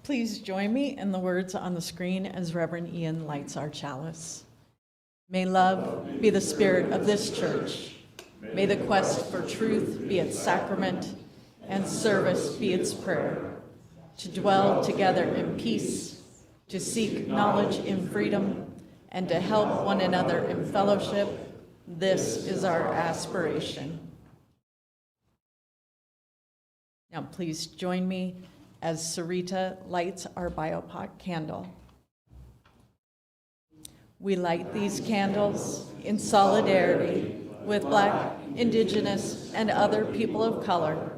Please join me in the words on the screen as Reverend Ian lights our chalice. May love be the spirit of this church. May the quest for truth be its sacrament and service be its prayer. To dwell together in peace, to seek knowledge in freedom, and to help one another in fellowship, this is our aspiration. Now please join me as Sarita lights our biopot candle. We light these candles in solidarity with Black, Indigenous, and other people of color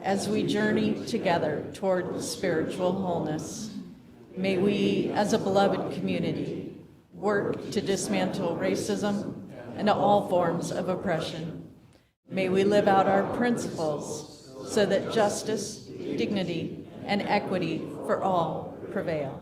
as we journey together toward spiritual wholeness. May we, as a beloved community, work to dismantle racism and all forms of oppression. May we live out our principles so that justice, dignity, and equity for all prevail.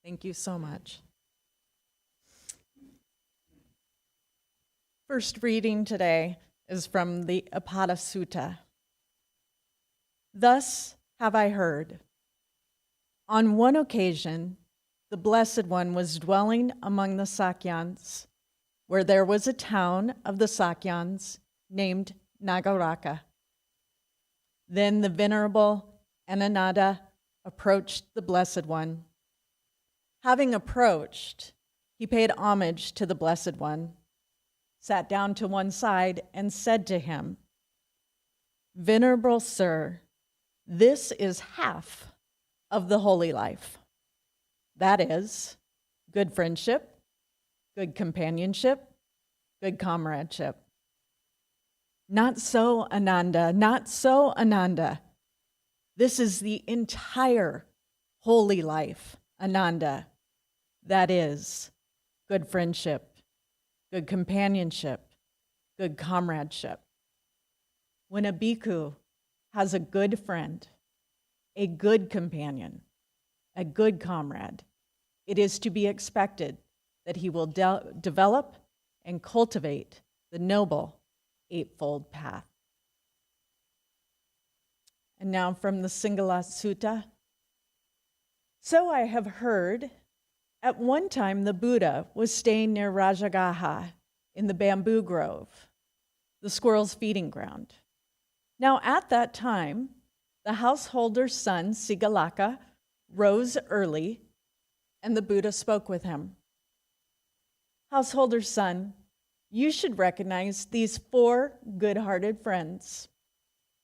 Thank you so much. First reading today is from the Apata Sutta. Thus have I heard. On one occasion, the Blessed One was dwelling among the Sakyans, where there was a town of the Sakyans named Nagaraka. Then the Venerable Ananda approached the Blessed One. Having approached, he paid homage to the Blessed One, sat down to one side, and said to him, Venerable Sir, this is half of the holy life. That is, good friendship, good companionship, good comradeship. Not so, Ananda, not so, Ananda. This is the entire holy life, Ananda. That is, good friendship, good companionship, good comradeship. When a bhikkhu has a good friend, a good companion, a good comrade, it is to be expected that he will develop and cultivate the noble eightfold path. And now from the Singhala Sutta. So I have heard, at one time the Buddha was staying near Rajagaha in the bamboo grove, the squirrel's feeding ground. Now at that time, the householder's son, Sigalaka, rose early, and the Buddha spoke with him. Householder's son, you should recognize these 4 good-hearted friends: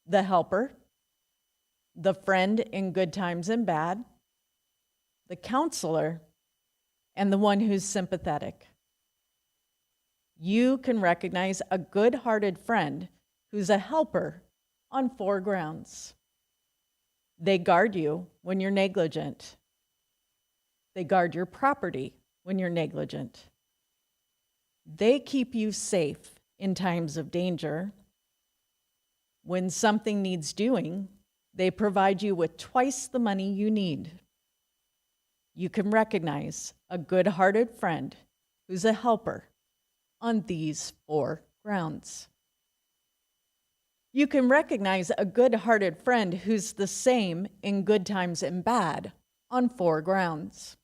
the helper, the friend in good times and bad, the counselor, and the one who's sympathetic. You can recognize a good-hearted friend who's a helper on 4 grounds. They guard you when you're negligent. They guard your property when you're negligent. They keep you safe in times of danger. When something needs doing, they provide you with twice the money you need. You can recognize a good-hearted friend who's a helper on these 4 grounds. You can recognize a good-hearted friend who's the same in good times and bad on 4 grounds.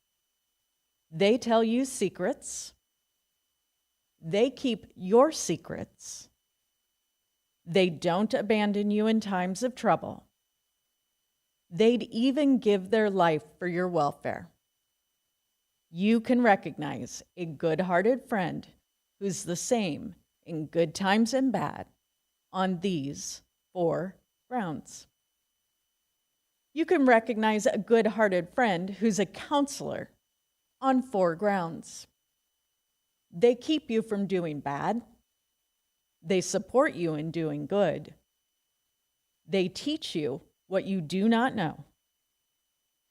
They tell you secrets. They keep your secrets. They don't abandon you in times of trouble. They'd even give their life for your welfare. You can recognize a good-hearted friend who's the same in good times and bad on these 4 grounds. You can recognize a good-hearted friend who's a counselor on 4 grounds. They keep you from doing bad. They support you in doing good. They teach you what you do not know.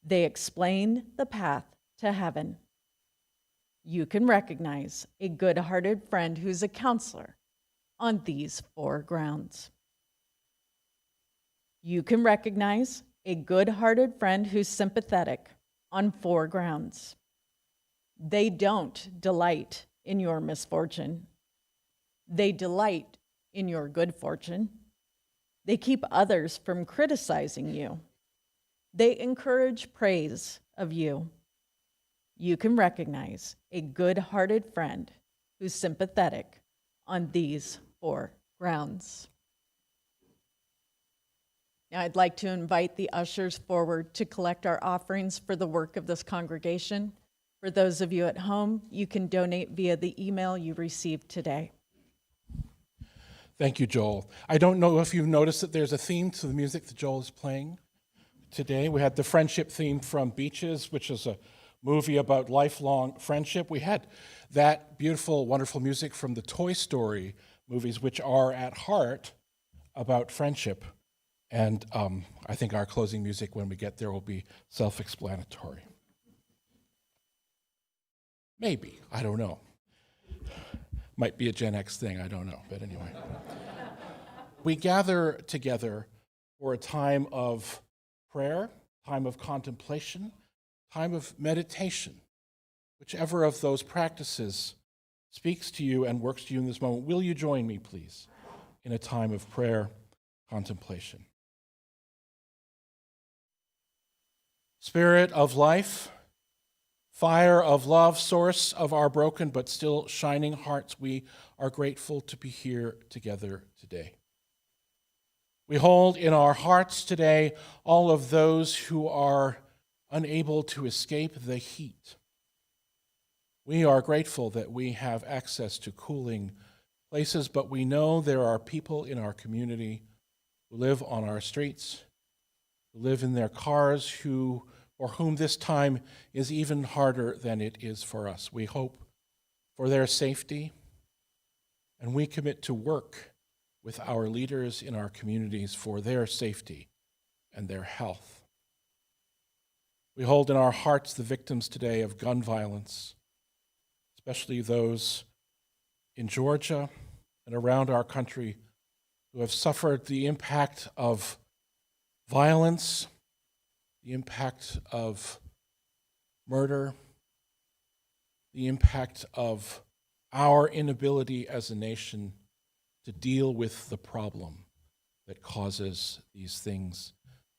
They explain the path to heaven. You can recognize a good-hearted friend who's a counselor on these 4 grounds. You can recognize a good-hearted friend who's sympathetic on 4 grounds. They don't delight in your misfortune. They delight in your good fortune. They keep others from criticizing you. They encourage praise of you. You can recognize a good-hearted friend who's sympathetic on these 4 grounds. Now, I'd like to invite the ushers forward to collect our offerings for the work of this congregation. For those of you at home, you can donate via the email you received today. Thank you, Joel. I don't know if you've noticed that there's a theme to the music that Joel is playing today. We had the friendship theme from Beaches, which is a movie about lifelong friendship. We had that beautiful, wonderful music from the Toy Story movies, which are at heart about friendship. And I think our closing music, when we get there, will be self-explanatory. Maybe, I don't know. Might be a Gen X thing, I don't know, but anyway. We gather together for a time of prayer, time of contemplation, time of meditation. Whichever of those practices speaks to you and works to you in this moment, will you join me, please, in a time of prayer, contemplation? Spirit of life, fire of love, source of our broken but still shining hearts, we are grateful to be here together today. We hold in our hearts today all of those who are unable to escape the heat. We are grateful that we have access to cooling places, but we know there are people in our community who live on our streets, who live in their cars, for whom this time is even harder than it is for us. We hope for their safety, and we commit to work with our leaders in our communities for their safety and their health. We hold in our hearts the victims today of gun violence, especially those in Georgia and around our country who have suffered the impact of violence, the impact of murder, the impact of our inability as a nation to deal with the problem that causes these things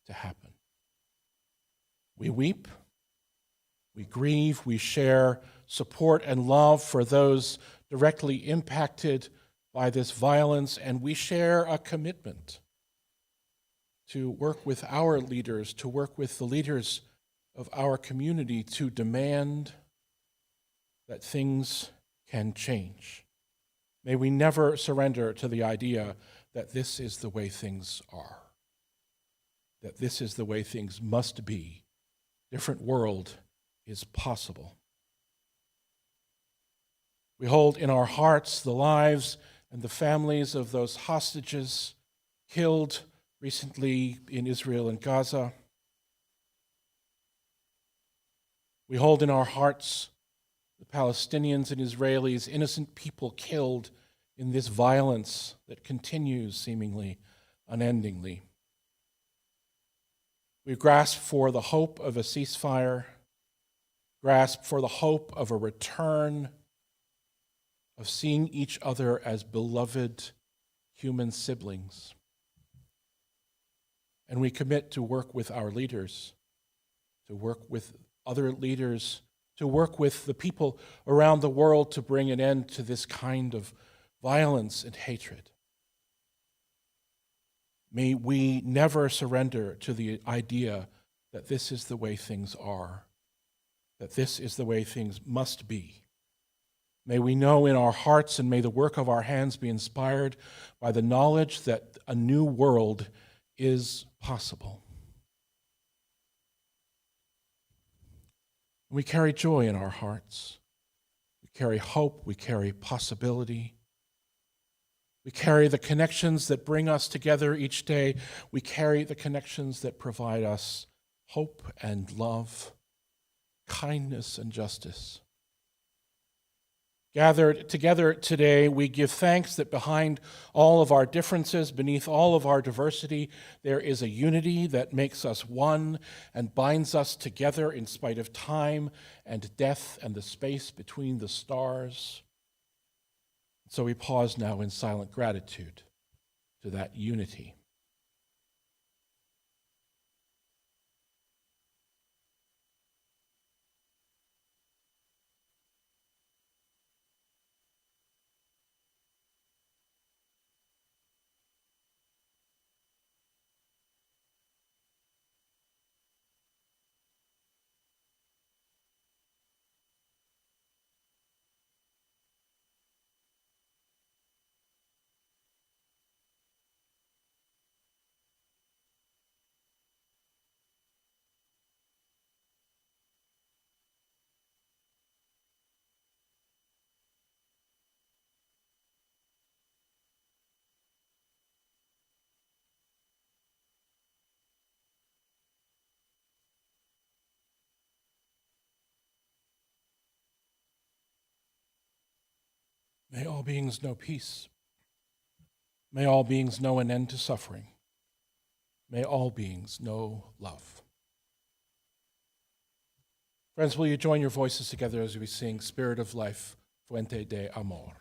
to happen. We weep, we grieve, we share support and love for those directly impacted by this violence, and we share a commitment to work with our leaders, to work with the leaders of our community to demand that things can change. May we never surrender to the idea that this is the way things are, that this is the way things must be. Different world is possible. We hold in our hearts the lives and the families of those hostages killed recently in Israel and Gaza. We hold in our hearts the Palestinians and Israelis, innocent people killed in this violence that continues seemingly unendingly. We grasp for the hope of a ceasefire, grasp for the hope of a return, of seeing each other as beloved human siblings. And we commit to work with our leaders, to work with other leaders, to work with the people around the world to bring an end to this kind of violence and hatred. May we never surrender to the idea that this is the way things are, that this is the way things must be. May we know in our hearts, and may the work of our hands be inspired by the knowledge that a new world is possible. We carry joy in our hearts. We carry hope. We carry possibility. We carry the connections that bring us together each day. We carry the connections that provide us hope and love, kindness and justice. Gathered together today, we give thanks that behind all of our differences, beneath all of our diversity, there is a unity that makes us one and binds us together in spite of time and death and the space between the stars. So we pause now in silent gratitude to that unity. May all beings know peace. May all beings know an end to suffering. May all beings know love. Friends, will you join your voices together as we sing Spirit of Life, Fuente de Amor?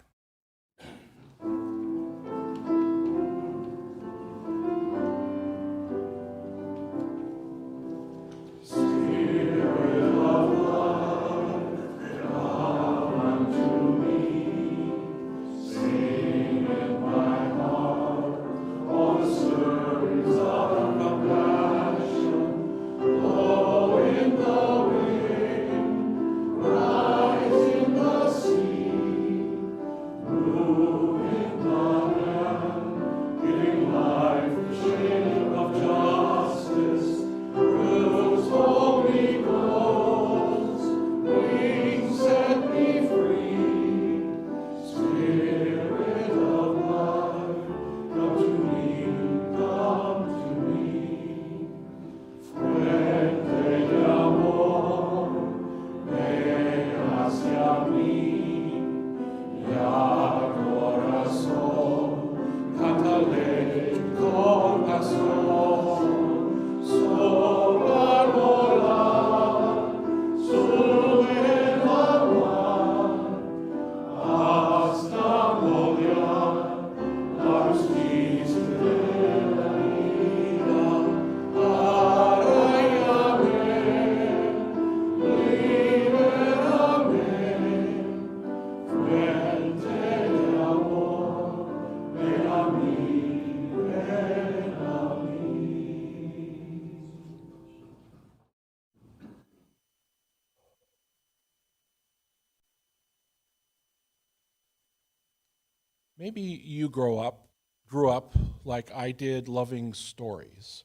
Maybe you grew up like I did, loving stories.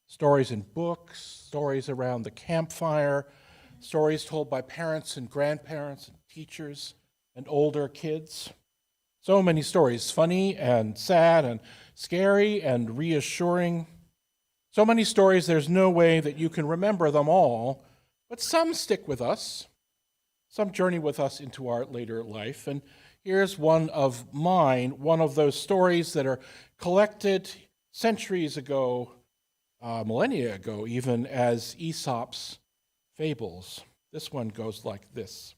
Stories in books, stories around the campfire, stories told by parents and grandparents and teachers and older kids. So many stories, funny and sad and scary and reassuring. So many stories, there's no way that you can remember them all, but some stick with us. Some journey with us into our later life. And here's one of mine, one of those stories that are collected centuries ago, millennia ago even, as Aesop's fables. This one goes like this.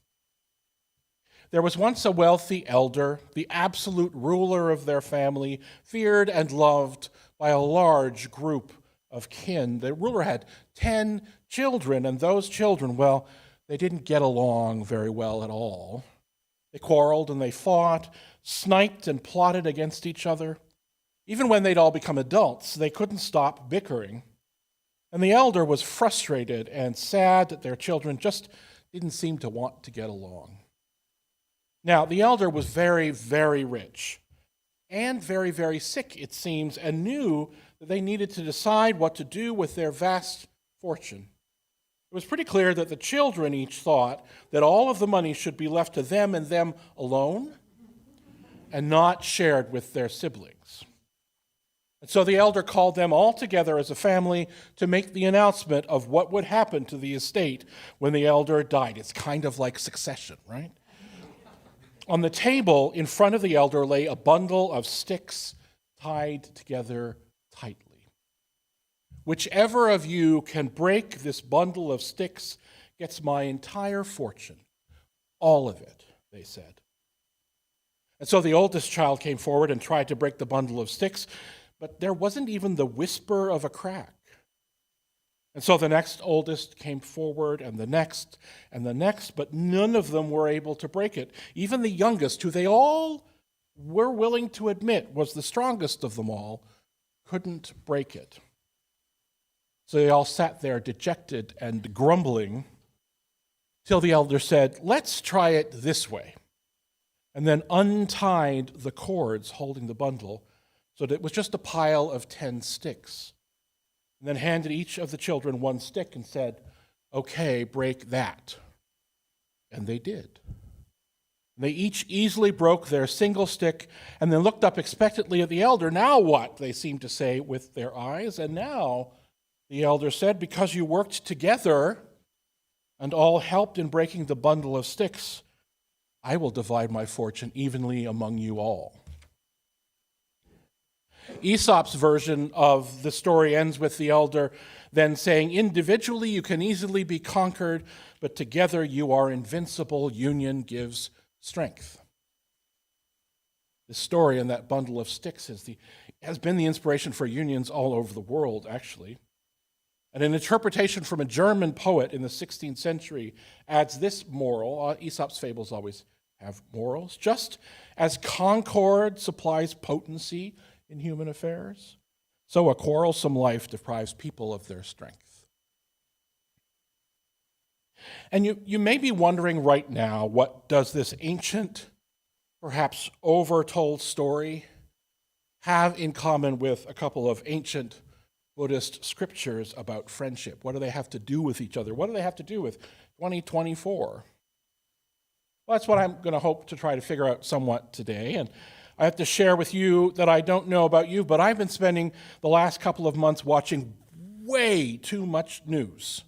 There was once a wealthy elder, the absolute ruler of their family, feared and loved by a large group of kin. The ruler had 10 children, and those children, well, they didn't get along very well at all. They quarreled and they fought, sniped and plotted against each other. Even when they'd all become adults, they couldn't stop bickering. And the elder was frustrated and sad that their children just didn't seem to want to get along. Now, the elder was very, very rich and very, very sick, it seems, and knew that they needed to decide what to do with their vast fortune. It was pretty clear that the children each thought that all of the money should be left to them and them alone and not shared with their siblings. And so the elder called them all together as a family to make the announcement of what would happen to the estate when the elder died. It's kind of like succession, right? On the table in front of the elder lay a bundle of sticks tied together tightly. Whichever of you can break this bundle of sticks gets my entire fortune, all of it, they said. And so the oldest child came forward and tried to break the bundle of sticks, but there wasn't even the whisper of a crack. And so the next oldest came forward, and the next, but none of them were able to break it. Even the youngest, who they all were willing to admit was the strongest of them all, couldn't break it. So they all sat there dejected and grumbling, till the elder said, "Let's try it this way," and then untied the cords holding the bundle so that it was just a pile of 10 sticks. And then handed each of the children one stick and said, "Okay, break that." And they did. They each easily broke their single stick and then looked up expectantly at the elder. "Now what?" they seemed to say with their eyes. And now, the elder said, "Because you worked together and all helped in breaking the bundle of sticks, I will divide my fortune evenly among you all." Aesop's version of the story ends with the elder then saying, "Individually you can easily be conquered, but together you are invincible. Union gives strength." The story and that bundle of sticks has been the inspiration for unions all over the world, actually. And an interpretation from a German poet in the 16th century adds this moral. Aesop's fables always have morals. Just as concord supplies potency in human affairs, so a quarrelsome life deprives people of their strength. And you may be wondering right now, what does this ancient, perhaps overtold story have in common with a couple of ancient Buddhist scriptures about friendship? What do they have to do with each other? What do they have to do with 2024? Well, that's what I'm going to hope to try to figure out somewhat today. And I have to share with you that I don't know about you, but I've been spending the last couple of months watching way too much news.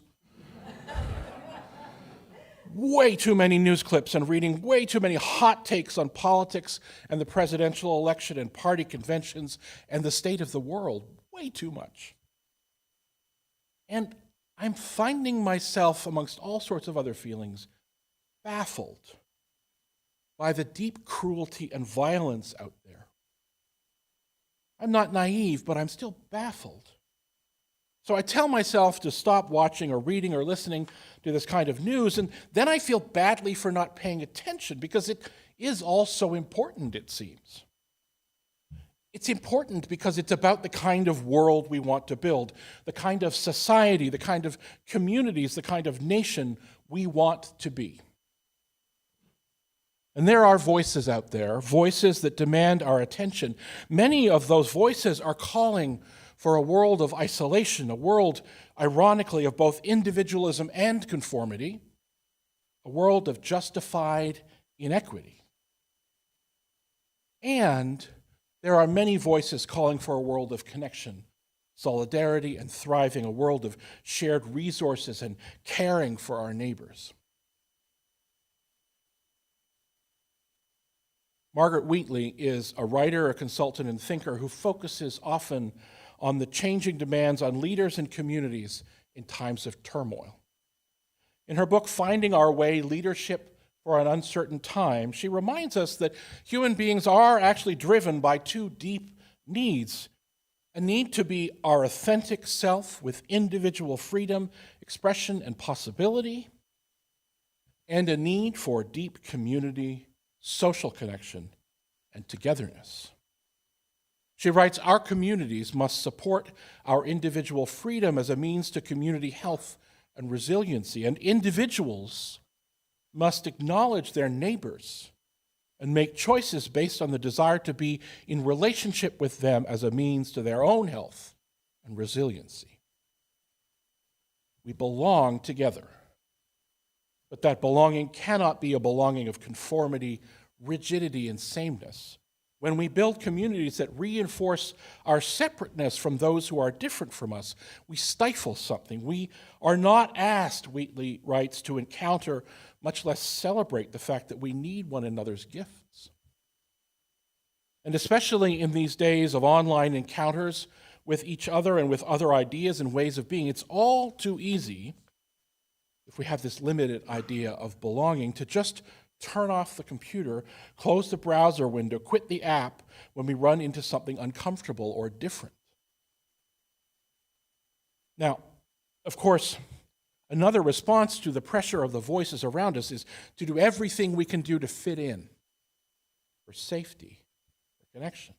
Way too many news clips and reading way too many hot takes on politics and the presidential election and party conventions and the state of the world. Way too much. And I'm finding myself, amongst all sorts of other feelings, baffled by the deep cruelty and violence out there. I'm not naive, but I'm still baffled. So I tell myself to stop watching or reading or listening to this kind of news, and then I feel badly for not paying attention because it is all so important, it seems. It's important because it's about the kind of world we want to build, the kind of society, the kind of communities, the kind of nation we want to be. And there are voices out there, voices that demand our attention. Many of those voices are calling for a world of isolation, a world, ironically, of both individualism and conformity, a world of justified inequity. And there are many voices calling for a world of connection, solidarity, and thriving, a world of shared resources and caring for our neighbors. Margaret Wheatley is a writer, a consultant, and thinker who focuses often on the changing demands on leaders and communities in times of turmoil. In her book, Finding Our Way, Leadership for an Uncertain Time, she reminds us that human beings are actually driven by two deep needs: a need to be our authentic self with individual freedom, expression, and possibility, and a need for deep community, social connection, and togetherness. She writes, "Our communities must support our individual freedom as a means to community health and resiliency, and individuals must acknowledge their neighbors and make choices based on the desire to be in relationship with them as a means to their own health and resiliency." We belong together, but that belonging cannot be a belonging of conformity, rigidity, and sameness. When we build communities that reinforce our separateness from those who are different from us, we stifle something. We are not asked, Wheatley writes, to encounter, much less celebrate the fact that we need one another's gifts. And especially in these days of online encounters with each other and with other ideas and ways of being, it's all too easy, if we have this limited idea of belonging, to just turn off the computer, close the browser window, quit the app when we run into something uncomfortable or different. Now, of course, another response to the pressure of the voices around us is to do everything we can do to fit in, for safety, for connection,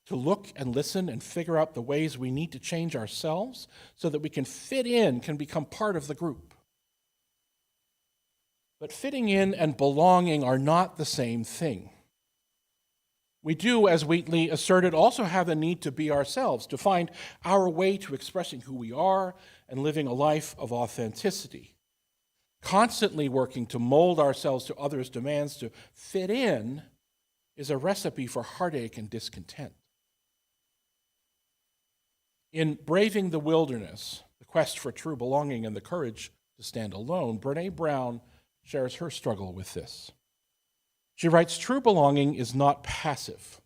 to look and listen and figure out the ways we need to change ourselves so that we can fit in, can become part of the group. But fitting in and belonging are not the same thing. We do, as Wheatley asserted, also have a need to be ourselves, to find our way to expressing who we are and living a life of authenticity. Constantly working to mold ourselves to others' demands to fit in is a recipe for heartache and discontent. In Braving the Wilderness, The Quest for True Belonging and the Courage to Stand Alone, Brené Brown shares her struggle with this. She writes, "True belonging is not passive.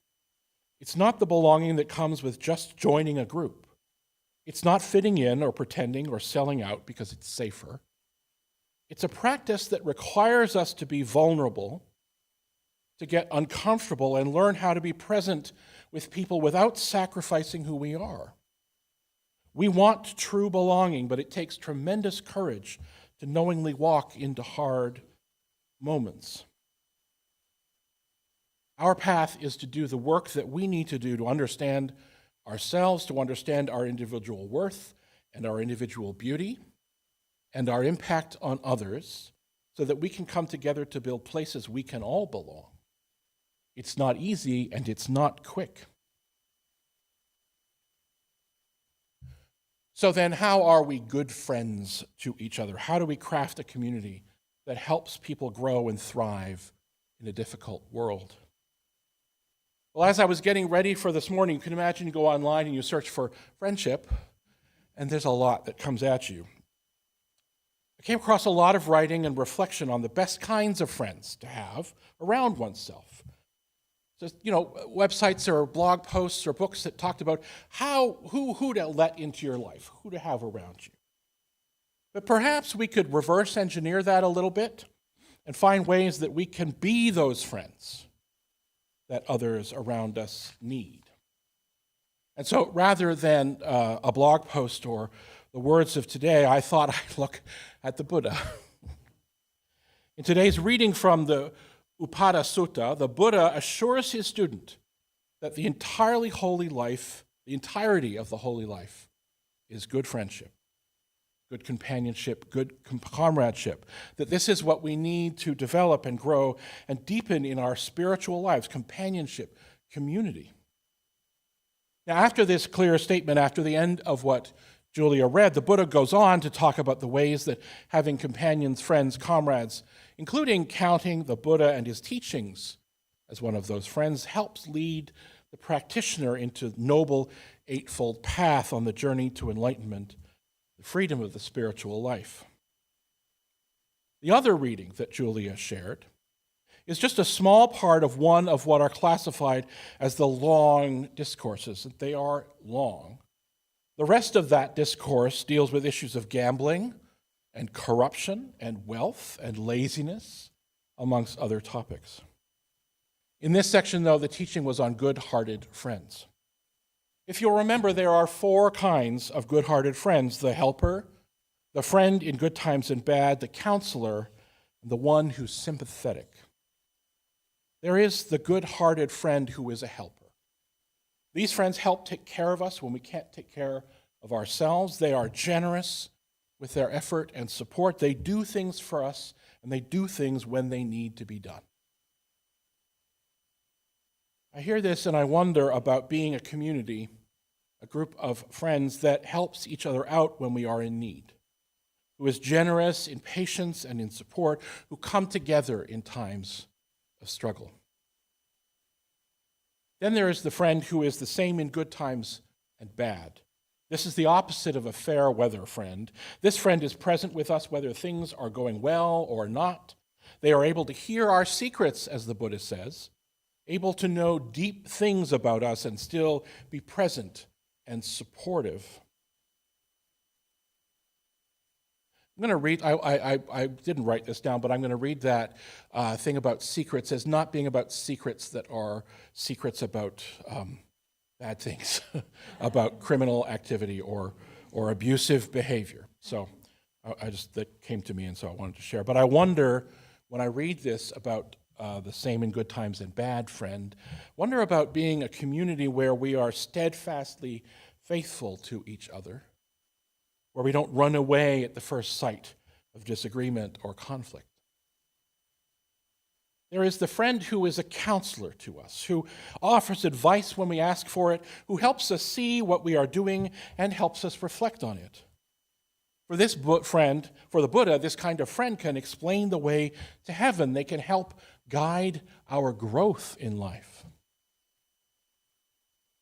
It's not the belonging that comes with just joining a group. It's not fitting in or pretending or selling out because it's safer. It's a practice that requires us to be vulnerable, to get uncomfortable and learn how to be present with people without sacrificing who we are. We want true belonging, but it takes tremendous courage to knowingly walk into hard moments. Our path is to do the work that we need to do to understand ourselves, to understand our individual worth and our individual beauty and our impact on others so that we can come together to build places we can all belong. It's not easy and it's not quick." So then, how are we good friends to each other? How do we craft a community that helps people grow and thrive in a difficult world? Well, as I was getting ready for this morning, you can imagine you go online and you search for friendship, and there's a lot that comes at you. I came across a lot of writing and reflection on the best kinds of friends to have around oneself. So, websites or blog posts or books that talked about who to let into your life, who to have around you. But perhaps we could reverse engineer that a little bit and find ways that we can be those friends that others around us need. And so rather than a blog post or the words of today, I thought I'd look at the Buddha. In today's reading from the Upada Sutta, the Buddha assures his student that the entirety of the holy life is good friendship, good companionship, good comradeship, that this is what we need to develop and grow and deepen in our spiritual lives, companionship, community. Now, after this clear statement, after the end of what Julia read, the Buddha goes on to talk about the ways that having companions, friends, comrades, including counting the Buddha and his teachings as one of those friends, helps lead the practitioner into the noble eightfold path on the journey to enlightenment, the freedom of the spiritual life. The other reading that Julia shared is just a small part of one of what are classified as the long discourses. They are long. The rest of that discourse deals with issues of gambling and corruption and wealth and laziness, amongst other topics. In this section, though, the teaching was on good-hearted friends. If you'll remember, there are 4 kinds of good-hearted friends: the helper, the friend in good times and bad, the counselor, and the one who's sympathetic. There is the good-hearted friend who is a helper. These friends help take care of us when we can't take care of ourselves. They are generous with their effort and support. They do things for us, and they do things when they need to be done. I hear this and I wonder about being a community, a group of friends that helps each other out when we are in need, who is generous in patience and in support, who come together in times of struggle. Then there is the friend who is the same in good times and bad. This is the opposite of a fair weather friend. This friend is present with us whether things are going well or not. They are able to hear our secrets, as the Buddha says, able to know deep things about us and still be present and supportive. I'm going to read, I didn't write this down, but I'm going to read that thing about secrets as not being about secrets that are secrets about bad things, about criminal activity or abusive behavior. So that came to me, and so I wanted to share. But I wonder, when I read this about the same in good times and bad friend, wonder about being a community where we are steadfastly faithful to each other, where we don't run away at the first sight of disagreement or conflict. There is the friend who is a counselor to us, who offers advice when we ask for it, who helps us see what we are doing and helps us reflect on it. For this friend, for the Buddha, this kind of friend can explain the way to heaven. They can help guide our growth in life.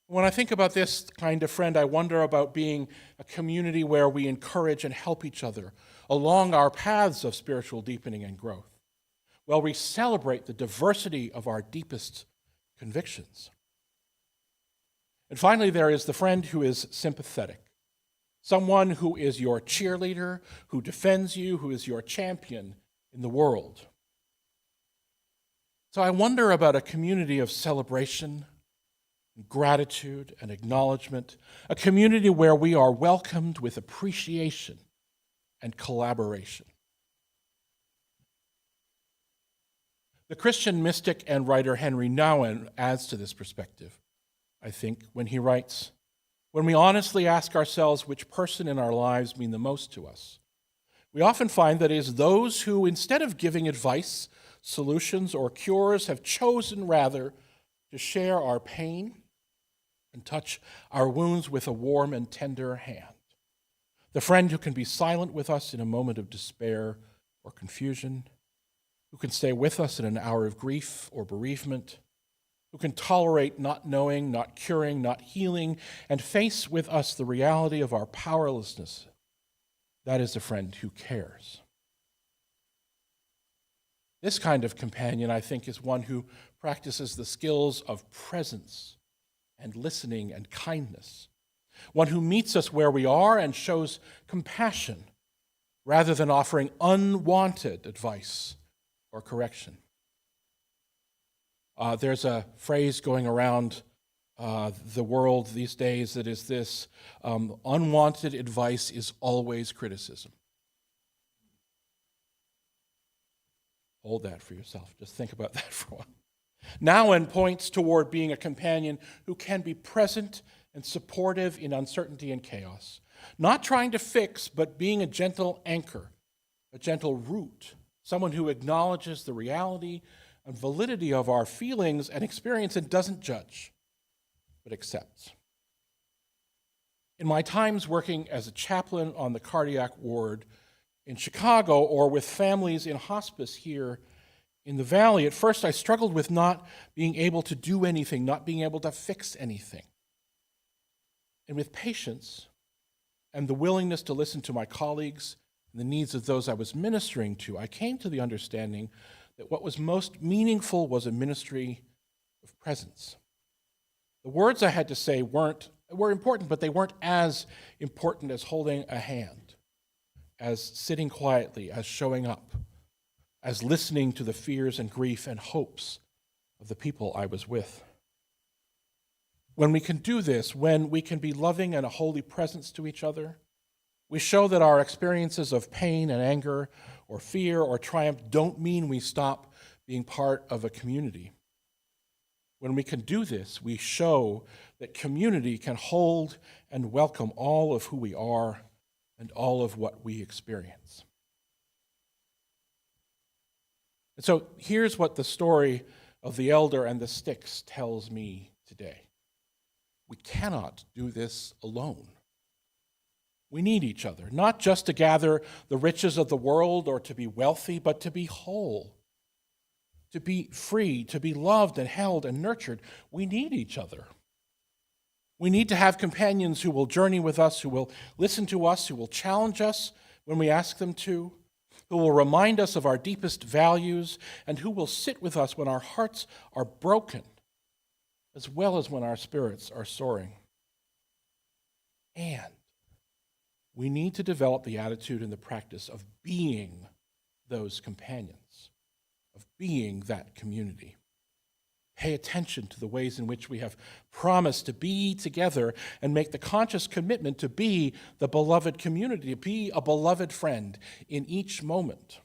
When I think about this kind of friend, I wonder about being a community where we encourage and help each other along our paths of spiritual deepening and growth, while we celebrate the diversity of our deepest convictions. And finally, there is the friend who is sympathetic, someone who is your cheerleader, who defends you, who is your champion in the world. So I wonder about a community of celebration, gratitude, and acknowledgement, a community where we are welcomed with appreciation and collaboration. The Christian mystic and writer Henry Nouwen adds to this perspective, I think, when he writes, "When we honestly ask ourselves which person in our lives mean the most to us, we often find that it is those who, instead of giving advice, solutions, or cures, have chosen rather to share our pain and touch our wounds with a warm and tender hand. The friend who can be silent with us in a moment of despair or confusion, who can stay with us in an hour of grief or bereavement, who can tolerate not knowing, not curing, not healing, and face with us the reality of our powerlessness. That is a friend who cares." This kind of companion, I think, is one who practices the skills of presence and listening and kindness, one who meets us where we are and shows compassion rather than offering unwanted advice or correction. There's a phrase going around the world these days that is this: unwanted advice is always criticism. Hold that for yourself. Just think about that for a while. Nouwen points toward being a companion who can be present and supportive in uncertainty and chaos, not trying to fix, but being a gentle anchor, a gentle root, someone who acknowledges the reality and validity of our feelings and experience and doesn't judge, but accepts. In my times working as a chaplain on the cardiac ward in Chicago or with families in hospice here in the Valley, at first I struggled with not being able to do anything, not being able to fix anything. And with patience and the willingness to listen to my colleagues and the needs of those I was ministering to, I came to the understanding that what was most meaningful was a ministry of presence. The words I had to say were important, but they weren't as important as holding a hand, as sitting quietly, as showing up, as listening to the fears and grief and hopes of the people I was with. When we can do this, when we can be loving and a holy presence to each other, we show that our experiences of pain and anger or fear or triumph don't mean we stop being part of a community. When we can do this, we show that community can hold and welcome all of who we are and all of what we experience. And so here's what the story of the elder and the sticks tells me today. We cannot do this alone. We need each other, not just to gather the riches of the world or to be wealthy, but to be whole. to be free, to be loved and held and nurtured, we need each other. We need to have companions who will journey with us, who will listen to us, who will challenge us when we ask them to, who will remind us of our deepest values, and who will sit with us when our hearts are broken, as well as when our spirits are soaring. And we need to develop the attitude and the practice of being those companions, of being that community. Pay attention to the ways in which we have promised to be together and make the conscious commitment to be the beloved community, to be a beloved friend in each moment.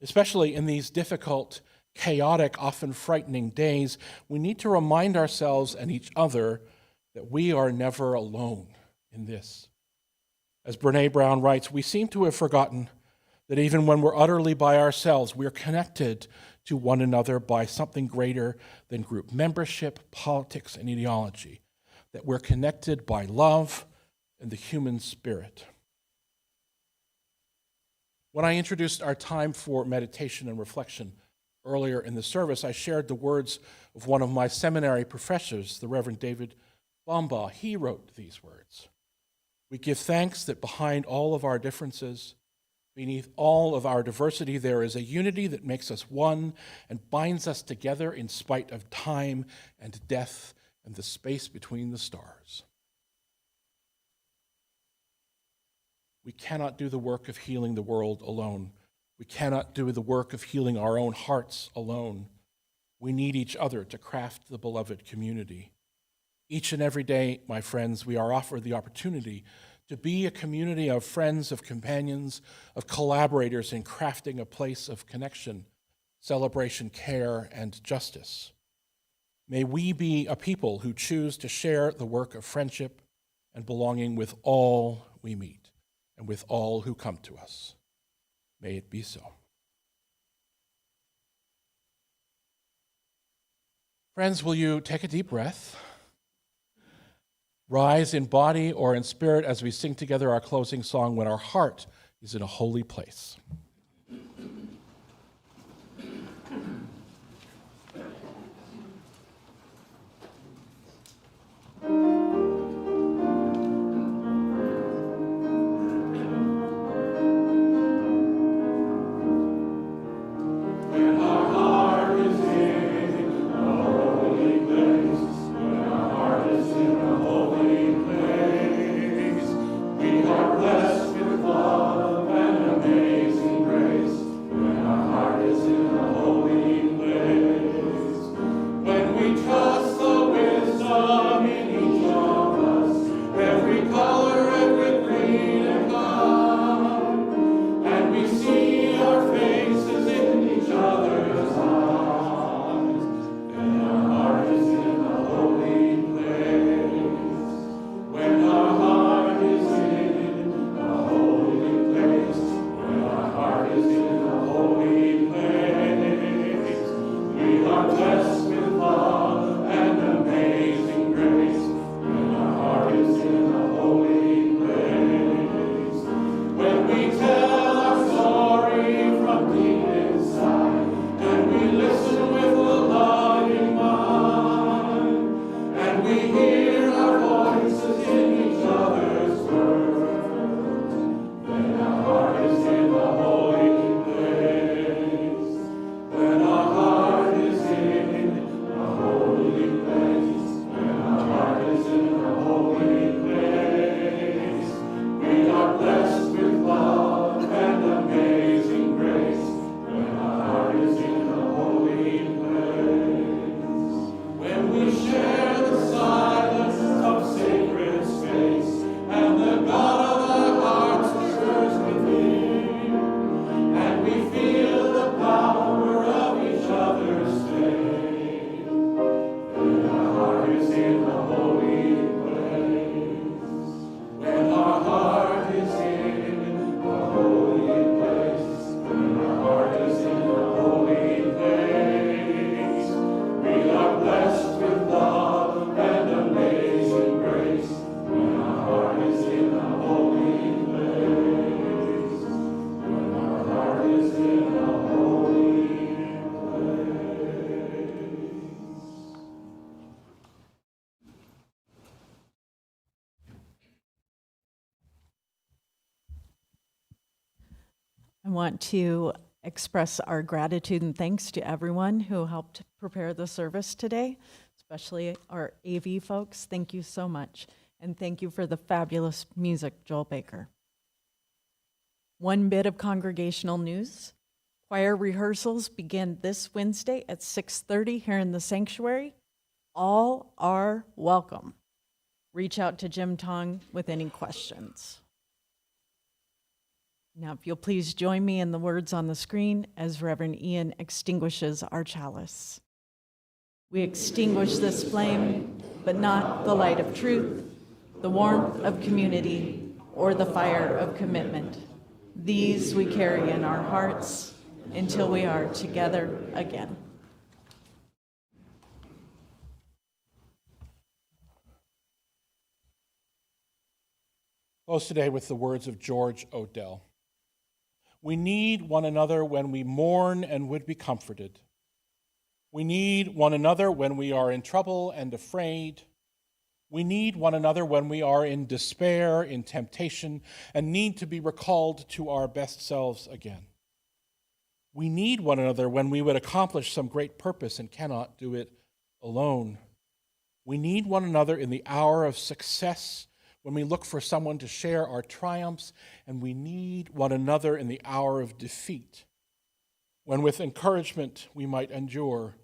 Especially in these difficult, chaotic, often frightening days, we need to remind ourselves and each other that we are never alone in this. As Brene Brown writes, we seem to have forgotten that even when we're utterly by ourselves, we're connected to one another by something greater than group membership, politics, and ideology, that we're connected by love and the human spirit. When I introduced our time for meditation and reflection earlier in the service, I shared the words of one of my seminary professors, the Reverend David Bombaugh. He wrote these words: "We give thanks that behind all of our differences, beneath all of our diversity, there is a unity that makes us one and binds us together in spite of time and death and the space between the stars." We cannot do the work of healing the world alone. We cannot do the work of healing our own hearts alone. We need each other to craft the beloved community. Each and every day, my friends, we are offered the opportunity to be a community of friends, of companions, of collaborators in crafting a place of connection, celebration, care, and justice. May we be a people who choose to share the work of friendship and belonging with all we meet and with all who come to us. May it be so. Friends, will you take a deep breath? Rise in body or in spirit as we sing together our closing song, "When Our Heart is in a Holy Place." When we trust the wisdom in each other. I want to express our gratitude and thanks to everyone who helped prepare the service today, especially our AV folks. Thank you so much. And thank you for the fabulous music, Joel Baker. One bit of congregational news. Choir rehearsals begin this Wednesday at 6:30 here in the sanctuary. All are welcome. Reach out to Jim Tong with any questions. Now, if you'll please join me in the words on the screen as Reverend Ian extinguishes our chalice. We extinguish this flame, but not the light of truth, the warmth of community, or the fire of commitment. These we carry in our hearts until we are together again. Close today with the words of George Odell. We need one another when we mourn and would be comforted. We need one another when we are in trouble and afraid. We need one another when we are in despair, in temptation, and need to be recalled to our best selves again. We need one another when we would accomplish some great purpose and cannot do it alone. We need one another in the hour of success, when we look for someone to share our triumphs, and we need one another in the hour of defeat, when with encouragement we might endure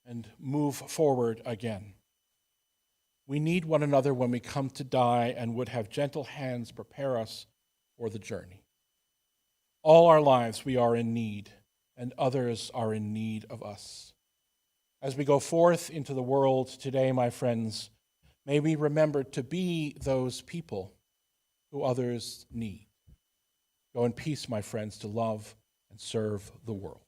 and move forward again. We need one another when we come to die and would have gentle hands prepare us for the journey. All our lives we are in need, and others are in need of us. As we go forth into the world today, my friends, may we remember to be those people who others need. Go in peace, my friends, to love and serve the world.